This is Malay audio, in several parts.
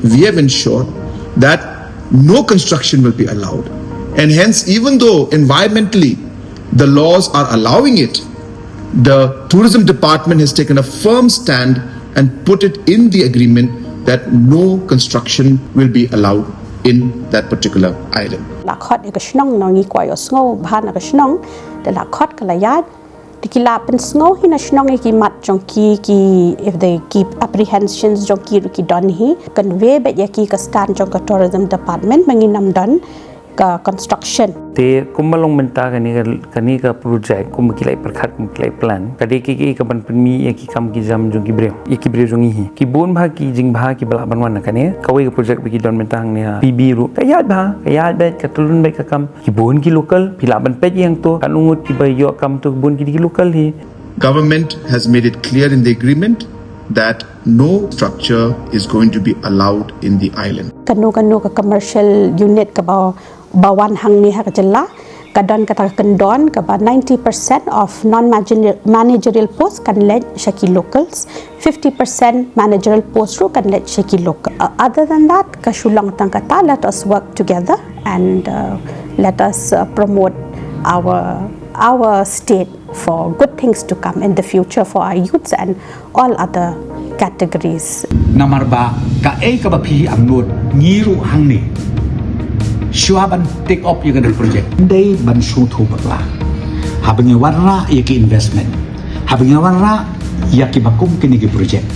we have ensured that no construction will be allowed. And hence, even though environmentally the laws are allowing it, the tourism department has taken a firm stand and put it in the agreement that no construction will be allowed in that particular island. Lakot ikasnong nongi kwayo sngo bahan ikasnong de lakot kalayat dikila pen sngo hinasnong ikimat jongki ki if they keep apprehensions jongki ruki don hi convey bet yaki ka stand jong ka tourism department manginam don ka construction te kumalong menta kani ka project kumikilai perkhat kumikilai plan kade ki ka ban penmi ki kam ki jam jong ki breu jong hi ki bon bha ki jing bha ki bala banwan kane kawai ka project ki don mentang ne pb ru kayat bet ka tulun bet ka kam ki bon ki local pila ban pet yang to kan ungut ki bayo kam to bon ki local hi. Government has made it clear in the agreement that no structure is going to be allowed in the island. Kanu ka commercial unit ka bawan hang ni hakajalla kadon kata kendon ka 90% of non-managerial posts kan led shaki locals, 50% managerial posts ru kan led shaki local. Other than that, kashulang tang kata let us work together and let us promote our state for good things to come in the future for our youths and all other categories. Nomor ba ka ka bapi ang nod ngiru hang ni. Syuaban take up yung ganun project. Day ban suto bakla. Habang yung warra yaki investment. Habang yung warra yaki bakum kinigi project.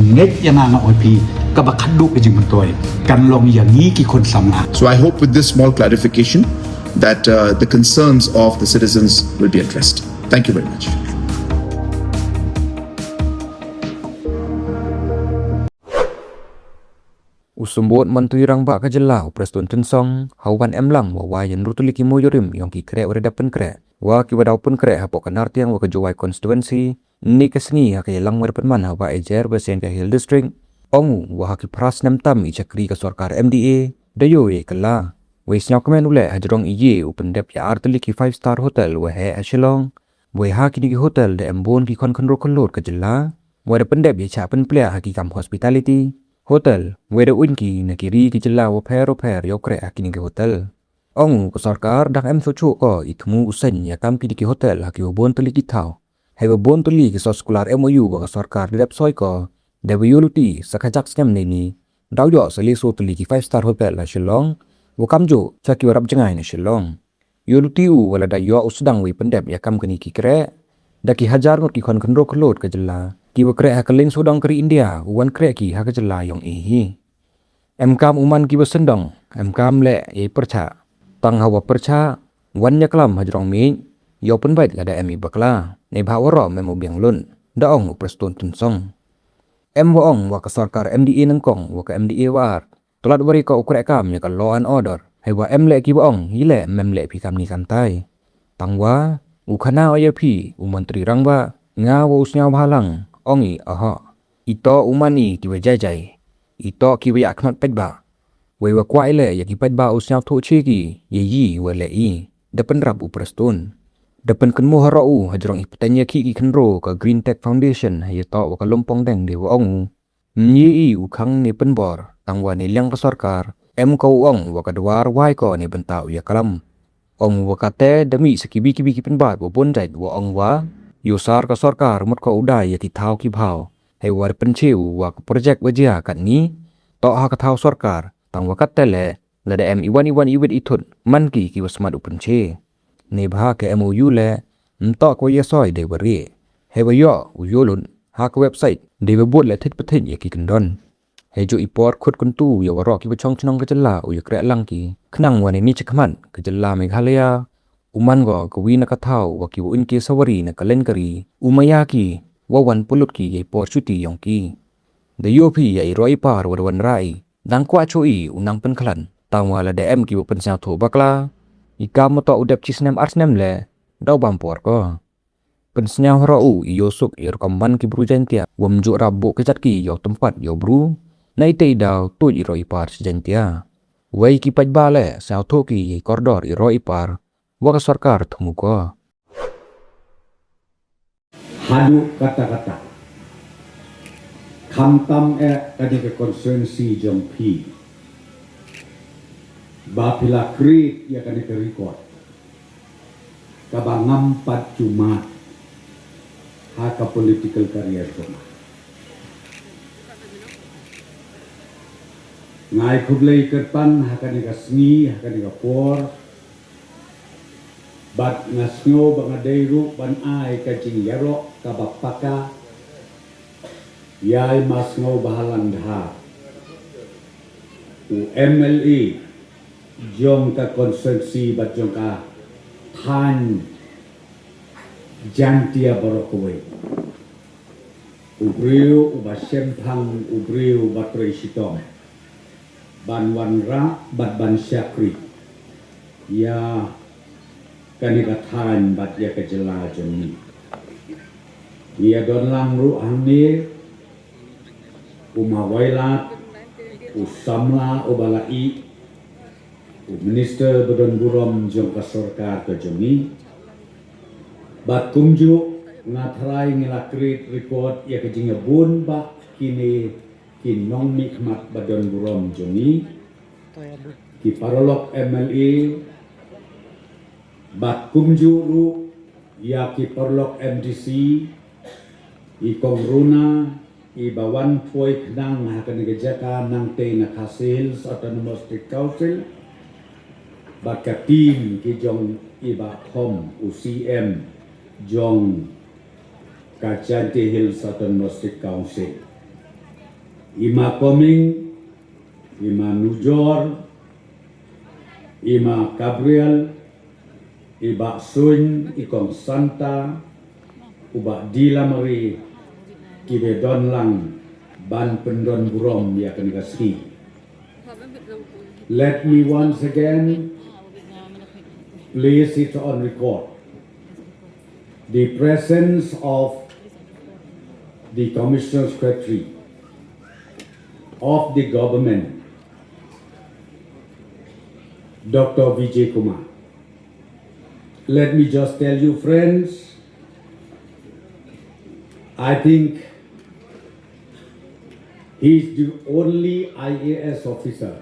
Net yan nga opi kabakado ka jing mantoy. Kanlong yangi ki konsama. So I hope with this small clarification that the concerns of the citizens will be addressed. Thank you very much. Usumbot mantui rang ba kajelau Preston Tensong hawan emlang wa wayan rutuli ki moyorim yang ki kre ore dapen kre wa ki wadau pun kre hapok kanar tiang wa kejowai constituency ni kesni ha ke lang wer penman ha wa ejer besen ke hill district ongu wa ki pras nam tam i chakri ka sarkar MDA dayo e kala we snyau kemen ule hajrong iye upen dep ya arteli ki 5-star hotel wa he Shillong we ha ki hotel de embon ki kon konro kolot kajela wa de pendep ya cha pen plea ha ki kam hospitality hotel weda unki na kiri ki jela wa per yo kre akini ke hotel ong ko sarkar dak em sochu ko itmu usen ya kam ki hotel ha ki bon tuli ki thau he bon tuli ki soskular MOU wa sarkar dep soi ko WLT sakajak skem ni daw yo sali so tuli ki 5-star hotel la Shillong wa kam jo chaki warap jangai na Shillong ULTU wala da yo usdang wi pendep ya kam kini ki kre daki hajar ngot ki kon kondro kolot ka jela ki wakre hakaling sodang keri India wan kre ki hakajela yong ihi emkam uman ki basendong emkam le ye percha tang hawa percha wan yaklam hajrong mi yo penbait lada emi bakla ne bawaro memo biang lun daong Preston Tensong em waong wa ka sarkar MDA nangkong wa ka MDA war tolat wari ka ukre kam ya ka law and order hewa em le ki waong hile mem le pi kam ni kantai tangwa ukhana oyp umantri rangba nga wa usnya bhalang ongi aha ito umani kiwe jajai ito kiwe akmat pedba wewa kwaile ya ki pedba usnya tho chiki ye yi wele i depen rab Preston depen kenmo harau hajrong iptanya ki kenro ka Green Tech Foundation ya to wa lompong deng dewa ong ni i ukhang ni penbor tangwa ni liang ka sarkar em ko ong wa ka dwar wai ko ni bentau ya kalam ong wa kate demi sekibi kibi ki penbat bo bonjai wa ong wa yusar ka sarkar mut ko udai yati thau ki bhau he war penchiu wa project wajia kan ni to ha ka thau sarkar tang wakat tele lada em iwan iwit itun man ki wasmat upenche ne bha ke MOU le nto ko yesoi de wari he wa yo uyolun ha ka website de bot le thit pathin ye ki kendon he jo ipor khut kuntu yo waro ki bachong chnong ka jalla u yakre lang ki khnang wani ni chakman ka jalla meghalaya uman go kwi na ka thau wa ki un ki sawari na kalen kari umaya ki wa wan pulut ki ye por chuti yong ki the UP ya roi par wan rai dang kwa choi unang pen khlan tawala de em ki pen sa tho bakla ikam to udap chisnem arsnem le daw bampor ko pen snya ro u yosuk ir komban ki brujentia wamju rabu ke ki yo tempat yo bru nai te daw tu roi par sejentia wai ki paj bale sa tho ki ye koridor roi par wa sarkar thumuko hadu kata-kata คำตั้มกันนี่ก็คอนเซนซีจงพีบาพิลากรีดya kan itu record kabangam pat cuma haka political career koma ngai kublai kerpan haka ni kasngi haka ni kapor bat ngasngo bangadeiru ban ai kajing yaro kabapaka yai masngo bahalan dha u MLE jong ka konsensi bat jong ka than jantia borokowe ubriu ubasem phang ubriu batrei sitong ban wanra bat ban syakri ya kanika than bat ya kejela joni ia don lang ru angni umawailat usamla ubalai Minister Badan Burom jong ka sarkar ka jomi bat kumju ngatrai ngilakrit record ya kajing bun ba kini kinong nikmat Badan Burom jomi ki parolok MLE bat kumju ru ya ki parolok MDC i kongruna i bawan poi knang hakan gejaka nang te na kasil autonomous district council baka team ki jong iba thom UCM jong Kajante Hills Autonomous District Council ima Koming ima Nujor ima Gabriel iba Sun ikong Santa uba Dilamari kibe don lang ban pendon burom ya kenikasi. Let me once again place it on record the presence of the Commissioner Secretary of the government, Dr. Vijay Kumar. Let me just tell you, friends, I think he's the only IAS officer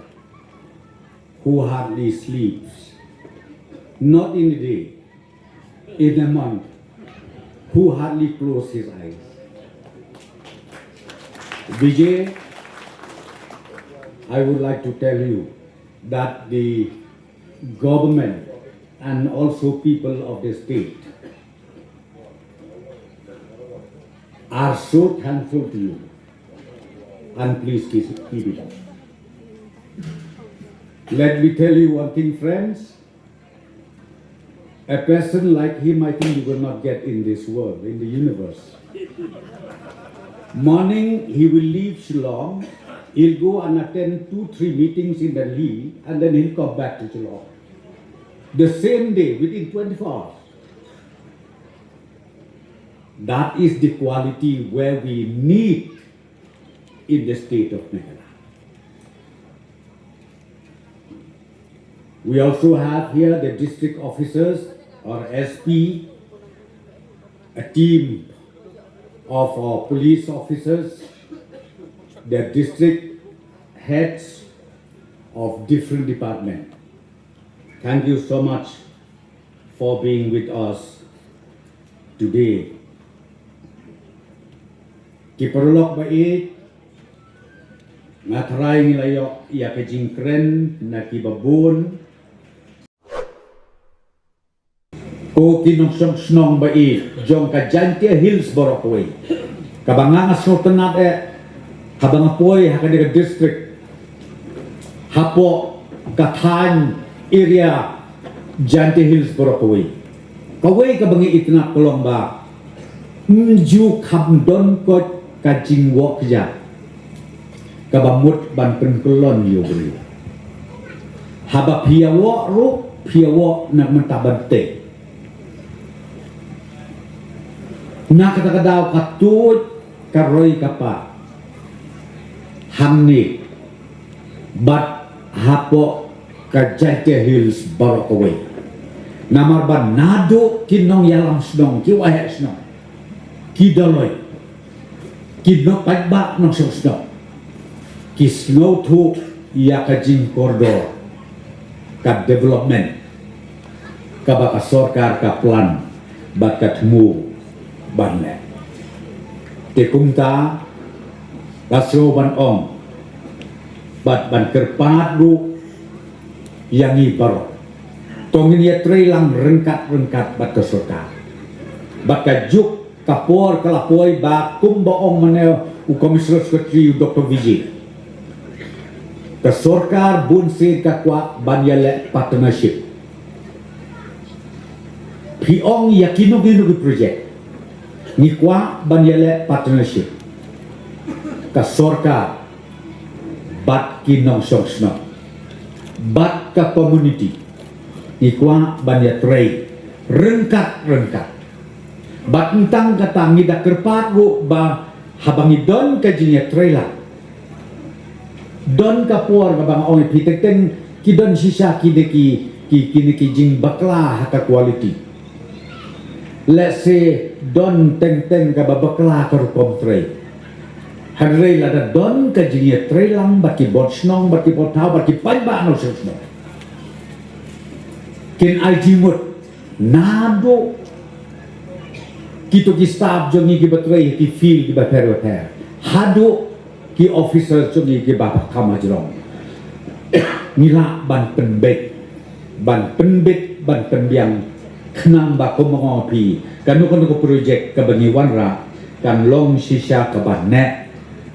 who hardly sleeps. Not in a day, in a month, who hardly close his eyes. Vijay, I would like to tell you that the government and also people of the state are so thankful to you, and please keep it up. Let me tell you one thing, friends. A person like him, I think you will not get in this world, in the universe. Morning, he will leave Shillong. He'll go and attend 2-3 meetings in Delhi, and then he'll come back to Shillong. The same day, within 24 hours. That is the quality where we need in the state of Meghalaya. We also have here the district officers or SP, a team of our police officers, the district heads of different departments. Thank you so much for being with us today. Kiparulok bait ngatray nilayo iya kajingkren na kibabon o kinungsong bait jong Kajante Hills Borokwe kabanga sultanat habang apoy hakadega district hapo kathan area Jante Hills Borokwe kaway kabangi itna kolong ba mju kamdon ko kajingwo kja kabamut ban penkelon yobri haba piawo nak mentabante na katakadaw katut karoy kapa hamni bat hapo Kajante Hills Borokwe namar ban nado kinong yalam snong kiwahe snong kidaloy กินนกไปบ้านน้องสงสนกิสโนทุยากจิงคอร์ดอกับ development กับบักสอการกับ plan บักกัดมูบันแหละเตกุมตากัสโรบันองบัดบันเกิดปาดรูyang ibarat tongin ya trailang rengkat bat ke surga bat kajuk kapor kelapoi ba kumbaong manel u komisaris sekretari Dr. Vijay ke surga bunsi kakwa banyale partnership piong yakino gino project ni kwa banyale partnership ke surga bat kinong songsno bat ke community ikwa banyak tray rengkat bat entang kata ngidak kerpat ru ba habangi don ke jinya tray lah don kapuar ke bang oi piteken ki don sisa ki ki jing bakla haka quality let's say don teng ke bakla ke rukom tray Hadrei lada don ke jinya tray lang baki bot snong baki bot tau baki pai ba no sesno ken ai jimut nado kito ki staff jongi ki batway ki feel ki bater hado ki officer jongi ki ba kama jrong nila ban penbet ban penbiang khnam ba ko mongopi kanu ko project ka bangi wanra kan long sisa ka ban net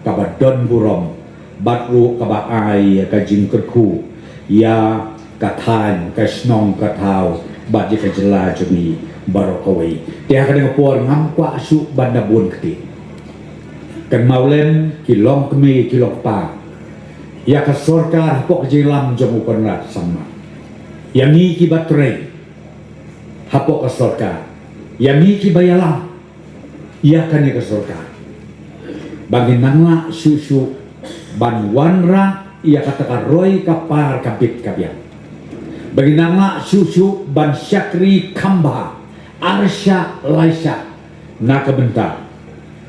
kabar don burom batru kabar ai ka jing kerku ya kathan ka snong ka thau bat je ka jela jumi barokawai dia ka dengan por ngam kwa asu banda bun keti kan maulem ki long kemi ki long pa ya ka sorkar pok jelam jomu konra sama yang ni ki batre hapok ka sorkar yang ni ki bayalam ya kan ka sorkar bagi nangla susu ban wanra ia katakan roy kapar kapit kabian bagi nangla susu ban syakri kamba arsya laisya naka bentar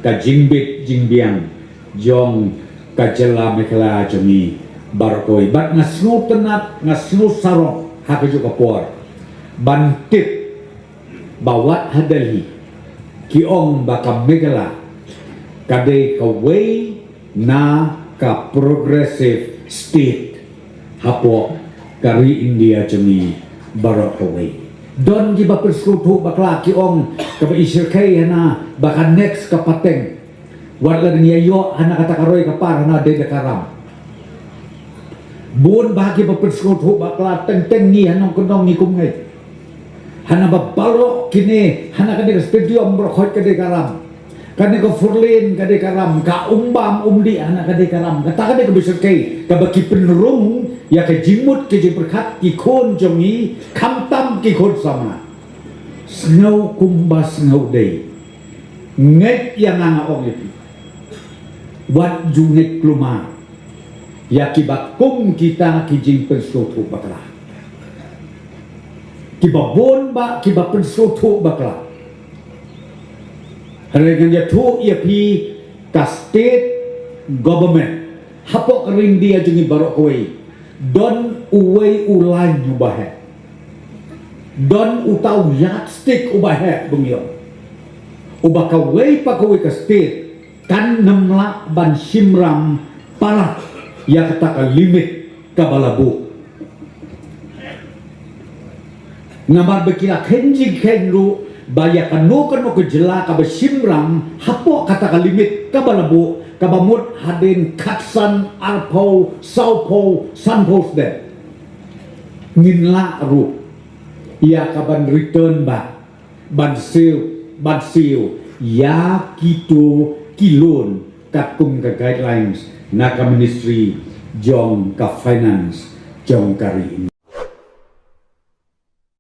ka jingbit jingbiang jong ka jela mekla jami barokoi bat ngasnu tenat ngasnu sarong haka juga por ban tit bawat hadalhi kiong baka megala kadai ka way na ka progressive state hapo kari India jami barak way don gi ba perskutu bakla ki ong ka ba isir kay hana baka next ka pateng wala niya yo hana kata karoy ka par hana de karam bun bagi ba perskutu bakla teng ni hanong kondong ni kumngai hana ba balok kini hana ka de stadium brokhoy ka de karam kani ko furlin kade karam ka umbam umdi anak kade karam kata kade ke besar kai ka baki penrung ya ke jimut ke berkat ki kon jongi kamtam ki kon sama snow kumbas snow day nget yang anga ong itu wat junget kluma ya ki bakum kita ki jing pensotu bakla ki babon ba ki ba pensotu bakla Halagan dia tu ia pi ka state government hapok ring dia jungi barok koi don uwei ulai nyubahe don utau yardstick ubahe bengyo ubaka wei pakoi ka state kan namla ban simram pala ya kata ka limit ka balabu namar bekila kenjing kenru baya kanu ke jela ka besimram hapo kata ka limit ka balabu ka bamut hadin katsan arpo saupo sanpos de nginla ru ia ka ban return ba ban seal ya kito kilon kakum ka guidelines na ka ministry jong ka finance jong kari